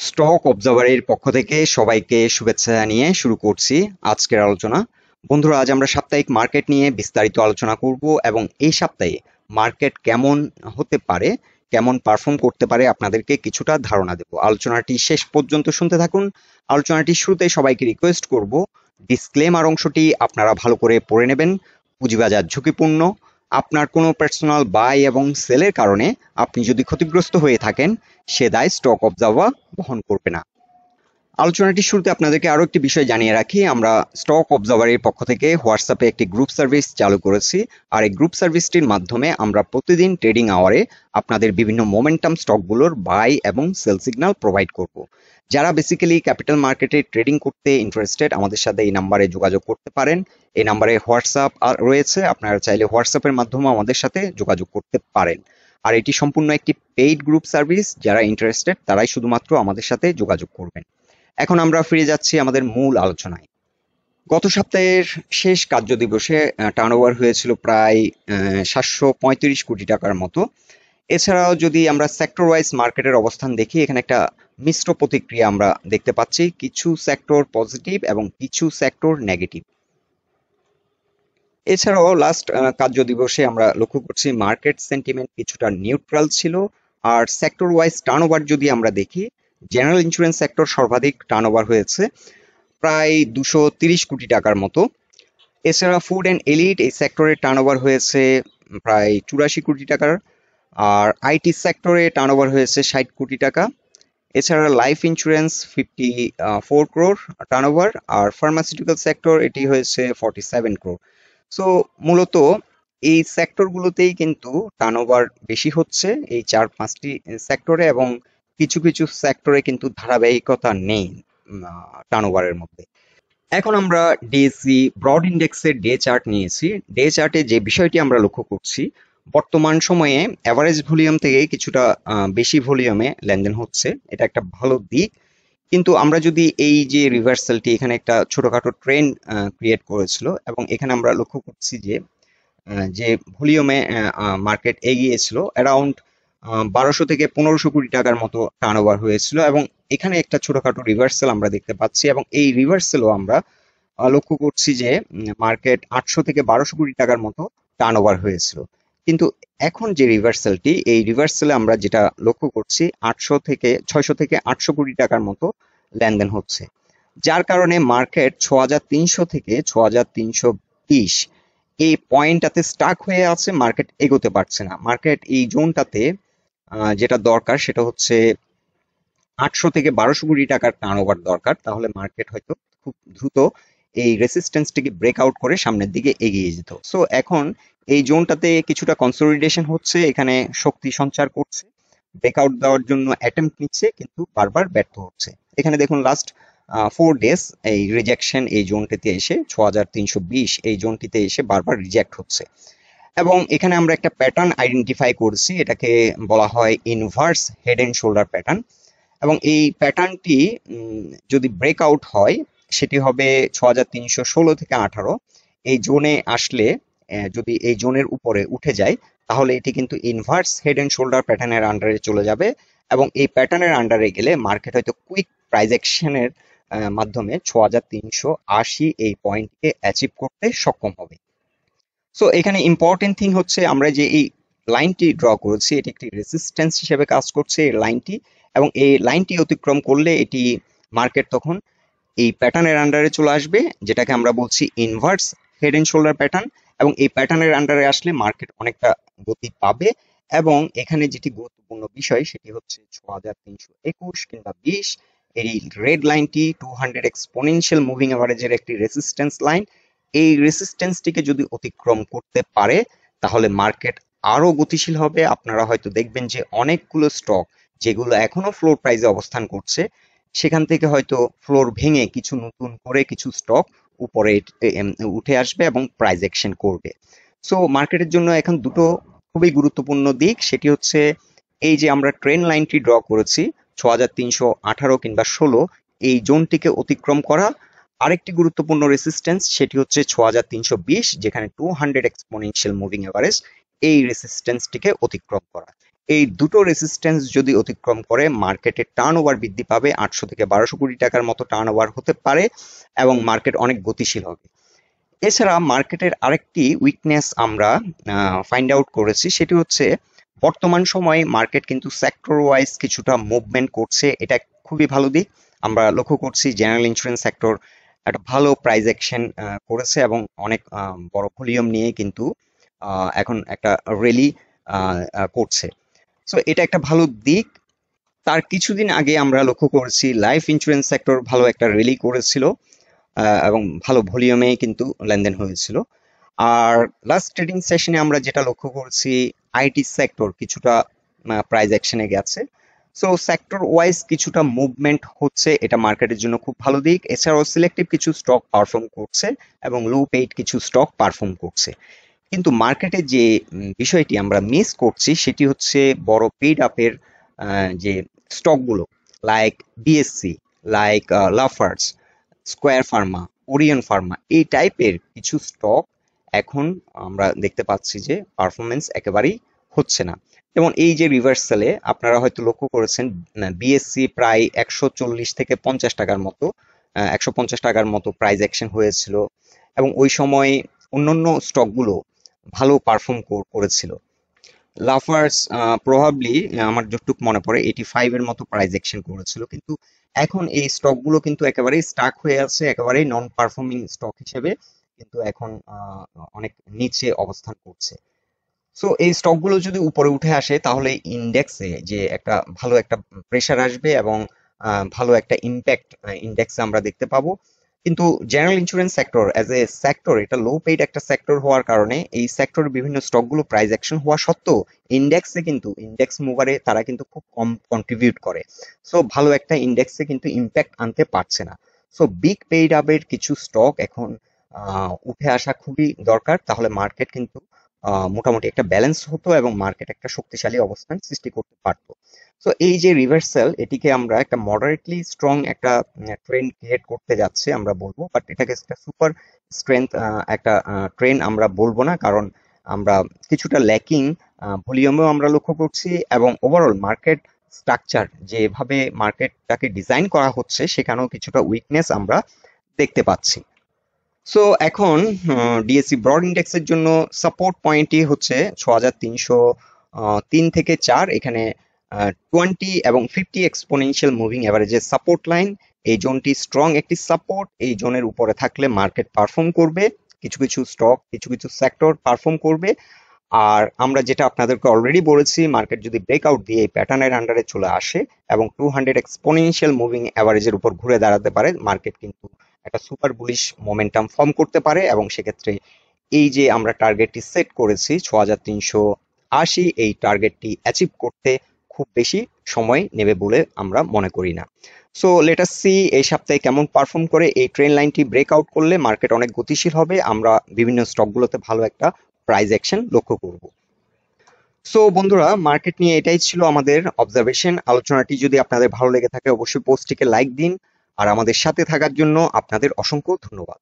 Stock অবজারভারের পক্ষ থেকে সবাইকে শুভেচ্ছা জানিয়ে শুরু করছি আজকের আলোচনা। বন্ধুরা, আজ আমরা সাপ্তাহিক মার্কেট নিয়ে বিস্তারিত আলোচনা করব এবং এই সপ্তাহে মার্কেট কেমন হতে পারে, কেমন পারফর্ম করতে পারে আপনাদেরকে কিছুটা ধারণা দেব। আলোচনাটি শেষ পর্যন্ত শুনতে থাকুন। আলোচনাটি শুরুতে সবাইকে রিকোয়েস্ট করব ডিসক্লেমার অংশটি আপনারা ভালো করে পড়ে নেবেন। পুঁজিবাজার ঝুঁকিপূর্ণ। আপনার কোনো পার্সোনাল বাই এবং সেলের কারণে আপনি যদি ক্ষতিগ্রস্ত হয়ে থাকেন, সে দায় স্টক অবজারভার বহন করবে না। আলোচনাটি শুরুতে আপনাদেরকে আরো একটি বিষয় জানিয়ে রাখি, আমরা স্টক অবজারভারের পক্ষ থেকে হোয়াটসঅ্যাপে একটি গ্রুপ সার্ভিস চালু করেছি। আর এই গ্রুপ সার্ভিসটির মাধ্যমে আমরা প্রতিদিন ট্রেডিং আওয়ারে আপনাদের বিভিন্ন মোমেন্টাম স্টকগুলোর বাই এবং সেল সিগন্যাল প্রোভাইড করব। যারা বেসিক্যালি ক্যাপিটাল মার্কেটে ট্রেডিং করতে ইন্টারেস্টেড, আমাদের সাথে এই নাম্বারে যোগাযোগ করতে পারেন। এই নাম্বারে হোয়াটসঅ্যাপ রয়েছে, আপনারা চাইলে হোয়াটসঅ্যাপের মাধ্যমে আমাদের সাথে যোগাযোগ করতে পারেন। আর এটি সম্পূর্ণ একটি পেইড গ্রুপ সার্ভিস, যারা ইন্টারেস্টেড তারাই শুধুমাত্র আমাদের সাথে যোগাযোগ করবেন। এখন আমরা ফিরে যাচ্ছি আমাদের মূল আলোচনায়। গত সপ্তাহের শেষ কার্য দিবসে টার্নওভার হয়েছিল প্রায় 735 কোটি টাকার মতো। এছাড়াও যদি আমরা সেক্টর ওয়াইজ মার্কেটের অবস্থান দেখি, এখানে একটা মিশ্র প্রতিক্রিয়া আমরা দেখতে পাচ্ছি। কিছু সেক্টর পজিটিভ এবং কিছু সেক্টর নেগেটিভ। এছাড়াও লাস্ট কার্য দিবসে আমরা লক্ষ্য করছি মার্কেট সেন্টিমেন্ট কিছুটা নিউট্রাল ছিল। আর সেক্টর ওয়াইজ টার্নওভার যদি আমরা দেখি, জেনারেল ইন্স্যুরেন্স সেক্টর সর্বাধিক টার্নওভার হয়েছে প্রায় 230 কোটি টাকার মতো। এছাড়া ফুড অ্যান্ড এলিট এই সেক্টরের টার্নওভার হয়েছে প্রায় 84 কোটি টাকার। আর আইটি সেক্টরে টার্নওভার হয়েছে 60 কোটি টাকা। এছাড়া লাইফ ইন্স্যুরেন্স 54 ক্রোর টার্নওভার। আর ফার্মাসিউটিক্যাল সেক্টর এটি হয়েছে 47 ক্রোর। সো মূলত এই সেক্টরগুলোতেই কিন্তু টার্নওভার বেশি হচ্ছে, এই 4-5টি সেক্টরে, এবং কিছু কিছু সেক্টরে কিন্তু ধারাবাহিকতা নেই টার্নওভারের মধ্যে। এখন আমরা ডিএসসি ব্রড ইন্ডেক্সের ডে চার্ট নিয়েছি। ডে চার্টে যে বিষয়টি আমরা লক্ষ্য করছি, বর্তমান সময়ে অ্যাভারেজ ভলিউম থেকে কিছুটা বেশি ভলিউমে লেনদেন হচ্ছে, এটা একটা ভালো দিক। কিন্তু আমরা যদি এই যে রিভার্সালটি, এখানে একটা ছোটখাটো ট্রেন্ড ক্রিয়েট করেছিল, এবং এখানে আমরা লক্ষ্য করছি যে ভলিউমে মার্কেট এগিয়েছিল অ্যারাউন্ড 1200 থেকে 1500 কোটি টাকার মতো টার্নওভার হয়েছিল, এবং এখানে একটা ছোটখাটো রিভার্সাল আমরা দেখতে পাচ্ছি। এবং এই রিভার্সালও আমরা লক্ষ্য করছি যে মার্কেট 800 থেকে 1200 কোটি টাকার মতো টার্নওভার হয়েছিল। কিন্তু এখন যে রিভার্সালটি, এই রিভার্সালে আমরা যেটা লক্ষ্য করছি 600 থেকে 800 কোটি টাকার মতো লেনদেন হচ্ছে, যার কারণে মার্কেট 6300 থেকে 6320 এই পয়েন্টটাতে স্টাক হয়ে আছে। মার্কেট এগোতে পারছে না। মার্কেট এই জোনটাতে যেটা দরকার সেটা হচ্ছে 800 থেকে 1200 কোটি টাকার টার্নওভার দরকার, তাহলে মার্কেট হয়তো খুব দ্রুত এই রেসিস্টেন্সটিকে ব্রেকআউট করে সামনের দিকে এগিয়ে যেত। সো এখন এই জোনটাতে কিছুটা কনসলিডেশন হচ্ছে, এখানে শক্তি সঞ্চার করছে, ব্রেকআউট দেওয়ার জন্য অ্যাটেম্প্ট নিচ্ছে, কিন্তু বারবার ব্যর্থ হচ্ছে। এখানে দেখুন লাস্ট 4 ডেজ এই রিজেকশন এই জোনটিতে এসে 6320 এই জোনটিতে এসে বারবার রিজেক্ট হচ্ছে। এবং এখানে আমরা একটা প্যাটার্ন আইডেন্টিফাই করছি, এটাকে বলা হয় inverse head and shoulder pattern. এবং এই প্যাটার্নটি যদি ব্রেকআউট হয়, সেটি হবে 6316 থেকে 18 এই জোনে আসলে। যদি এই জোনের উপরে উঠে যায়, তাহলে এটি কিন্তু ইনভার্স হেড এন্ড শোল্ডার প্যাটার্নের আন্ডারে চলে যাবে, এবং এই প্যাটার্নের আন্ডারে গেলে মার্কেট হয়তো কুইক প্রাইস অ্যাকশনের মাধ্যমে 6380 এই পয়েন্টকে অ্যাচিভ করতে সক্ষম হবে। সো এখানে ইম্পর্টেন্ট থিং হচ্ছে, আমরা যে এই লাইনটি ড্র করেছি, এটি একটি রেজিস্ট্যান্স হিসেবে কাজ করছে এই লাইনটি, এবং এই লাইনটি অতিক্রম করলে এটি মার্কেট তখন এই প্যাটার্নের আন্ডারে চলে আসবে, যেটাকে আমরা বলছি inverse head and shoulder pattern. এবং এই প্যাটার্নের আন্ডারে আসলে মার্কেট অনেকটা গতি পাবে। এবং এখানে যেটি গুরুত্বপূর্ণ বিষয় সেটি হচ্ছে 6321 কিংবা 20 এই রেড লাইনটি 200 এক্সপোনেনশিয়াল মুভিং অ্যাভারেজের একটি রেসিস্ট্যান্স লাইন। এই রেসিস্ট্যান্সটিকে যদি অতিক্রম করতে পারে, তাহলে মার্কেট আরো গতিশীল হবে। আপনারা হয়তো দেখবেন যে অনেকগুলো স্টক যেগুলো এখনো ফ্লোর প্রাইসে অবস্থান করছে, সেখান থেকে হয়তো ফ্লোর ভেঙে কিছু নতুন করে কিছু স্টক উপরে উঠে আসবে এবং প্রাইস অ্যাকশন করবে। সো মার্কেটের জন্য এখন দুটো খুবই গুরুত্বপূর্ণ দিক, সেটি হচ্ছে এই যে আমরা ট্রেন্ড লাইনটি ড্র করেছি 6318 কিংবা 16 এই জোনটিকে অতিক্রম করা। আরেকটি গুরুত্বপূর্ণ রেসিস্ট্যান্স সেটি হচ্ছে 6320, যেখানে 200 এক্সপোনেনশিয়াল মুভিং এভারেজ এই রেসিস্ট্যান্সটিকে অতিক্রম করা। এই দুটো রেসিস্ট্যান্স যদি অতিক্রম করে মার্কেটের টার্নওভার বৃদ্ধি পাবে, 800 থেকে 1200 কোটি টাকার মতো টার্নওভার হতে পারে এবং মার্কেট অনেক গতিশীল হবে। এছাড়া মার্কেটের আরেকটি উইকনেস আমরা ফাইন্ড আউট করেছি, সেটি হচ্ছে বর্তমান সময়ে মার্কেট কিন্তু সেক্টর ওয়াইজ কিছুটা মুভমেন্ট করছে, এটা খুবই ভালো দিক। আমরা লক্ষ্য করছি জেনারেল ইন্স্যুরেন্স সেক্টর একটা ভালো প্রাইস অ্যাকশন করেছে এবং অনেক বড় ভলিউম নিয়ে কিন্তু এখন একটা র্যালি করছে। সো এটা একটা ভালো দিক। তার কিছুদিন আগে আমরা লক্ষ্য করেছি লাইফ ইন্স্যুরেন্স সেক্টর ভালো একটা র্যালি করেছিল এবং ভালো ভলিউমে কিন্তু লেনদেন হয়েছিল। আর লাস্ট ট্রেডিং সেশনে আমরা যেটা লক্ষ্য করছি আইটি সেক্টর কিছুটা প্রাইস অ্যাকশনে গেছে। সো সেক্টর ওয়াইজ কিছুটা মুভমেন্ট হচ্ছে, এটা মার্কেটের জন্য খুব ভালো দিক। এছাড়াও সিলেক্টিভ কিছু স্টক পারফর্ম করছে এবং লো পেইড কিছু স্টক পারফর্ম করছে। কিন্তু মার্কেটে যে বিষয়টি আমরা মিস করছি সেটি হচ্ছে বড় পেইড আপের যে স্টকগুলো like BSc, like Lafarge, square Pharma, Orion Pharma, এই টাইপের কিছু স্টক এখন আমরা দেখতে পাচ্ছি যে পারফরমেন্স একেবারেই হচ্ছে না। যেমন এই যে রিভার্সালে আপনারা হয়তো লক্ষ্য করেছেন বিএসসি প্রায় 140 থেকে 50 টাকার মতো 150 টাকার মতো প্রাইস অ্যাকশন হয়েছিল এবং ওই সময় অন্যান্য স্টকগুলো ভালো পারফর্ম করেছিল। লাফার্স প্রবাবলি আমার যতটুকু মনে পড়ে 85 এর মতো প্রাইস অ্যাকশন করেছিল, কিন্তু এখন এই স্টকগুলো কিন্তু একেবারেই স্টাক হয়ে আছে, একেবারেই নন পারফর্মিং স্টক হিসেবে কিন্তু এখন অনেক নিচে অবস্থান করছে। সো এই স্টকগুলো যদি উপরে উঠে আসে তাহলে ইন্ডেক্সে যে একটা ভালো একটা প্রেসার আসবে এবং ভালো একটা ইম্প্যাক্ট ইন্ডেক্সে আমরা দেখতে পাবো। কিন্তু general insurance sector as a sector এটা লো পেইড একটা সেক্টর হওয়ার কারণে এই সেক্টরের বিভিন্ন স্টকগুলো প্রাইস অ্যাকশন হওয়া সত্ত্বেও ইন্ডেক্সে কিন্তু ইন্ডেক্স মুভারে তারা কিন্তু খুব কম কন্ট্রিবিউট করে। সো ভালো একটা ইন্ডেক্সে কিন্তু ইম্প্যাক্ট আনতে পারছে না। সো বিগ পেইড আপের কিছু স্টক এখন উঠে আসা খুবই দরকার, তাহলে মার্কেট কিন্তু মোটামুটি একটা ব্যালেন্স হতো এবং মার্কেট একটা শক্তিশালী অবস্থান সৃষ্টি করতে পারতো। সো এই যে রিভার্সাল এটিকে আমরা একটা মডারেটলি স্ট্রং একটা ট্রেন্ড ক্রিয়েট করতে যাচ্ছে আমরা বলবো, বাট এটাকে একটা সুপার স্ট্রেংথ একটা ট্রেন্ড আমরা বলবো না, কারণ আমরা কিছুটা ল্যাকিং ভলিউমেও আমরা লক্ষ্য করছি এবং ওভারঅল মার্কেট স্ট্রাকচার যেভাবে মার্কেটটাকে ডিজাইন করা হচ্ছে সেখানেও কিছুটা উইকনেস আমরা দেখতে পাচ্ছি। সো এখন ডিএসসি ব্রড ইন্ডেক্সের জন্য সাপোর্ট পয়েন্টই হচ্ছে 6303 থেকে 4, এখানে 20 এবং 50 এক্সপোনেনশিয়াল মুভিং অ্যাভারেজের সাপোর্ট লাইন। এই জোনটি স্ট্রং একটি সাপোর্ট, এই জোনের উপরে থাকলে মার্কেট পারফর্ম করবে, কিছু কিছু স্টক কিছু কিছু সেক্টর পারফর্ম করবে। আর আমরা যেটা আপনাদেরকে অলরেডি বলেছি মার্কেট যদি ব্রেকআউট দিয়ে এই প্যাটার্নের আন্ডারে চলে আসে এবং 200 এক্সপোনেনশিয়াল মুভিং অ্যাভারেজের উপর ঘুরে দাঁড়াতে পারে, মার্কেট কিন্তু একটা সুপার বুলিশ মোমেন্টাম ফর্ম করতে পারে এবং সেক্ষেত্রে এই যে আমরা টার্গেটটি সেট করেছি 6380, এই টার্গেটটি অ্যাচিভ করতে খুব বেশি সময় নেবে বলে আমরা মনে করি না। সো লেট আস সি এই সপ্তাহে কেমন পারফর্ম করে। এই ট্রেন লাইনটি ব্রেকআউট করলে মার্কেট অনেক গতিশীল হবে, আমরা বিভিন্ন স্টকগুলোতে ভালো একটা প্রাইস অ্যাকশন লক্ষ্য করব। সো বন্ধুরা, মার্কেট নিয়ে এটাই ছিল আমাদের অবজারভেশন। আলোচনাটি যদি আপনাদের ভালো লেগে থাকে অবশ্যই পোস্টটিকে লাইক দিন, আর আমাদের সাথে থাকার জন্য আপনাদের অসংখ্য ধন্যবাদ।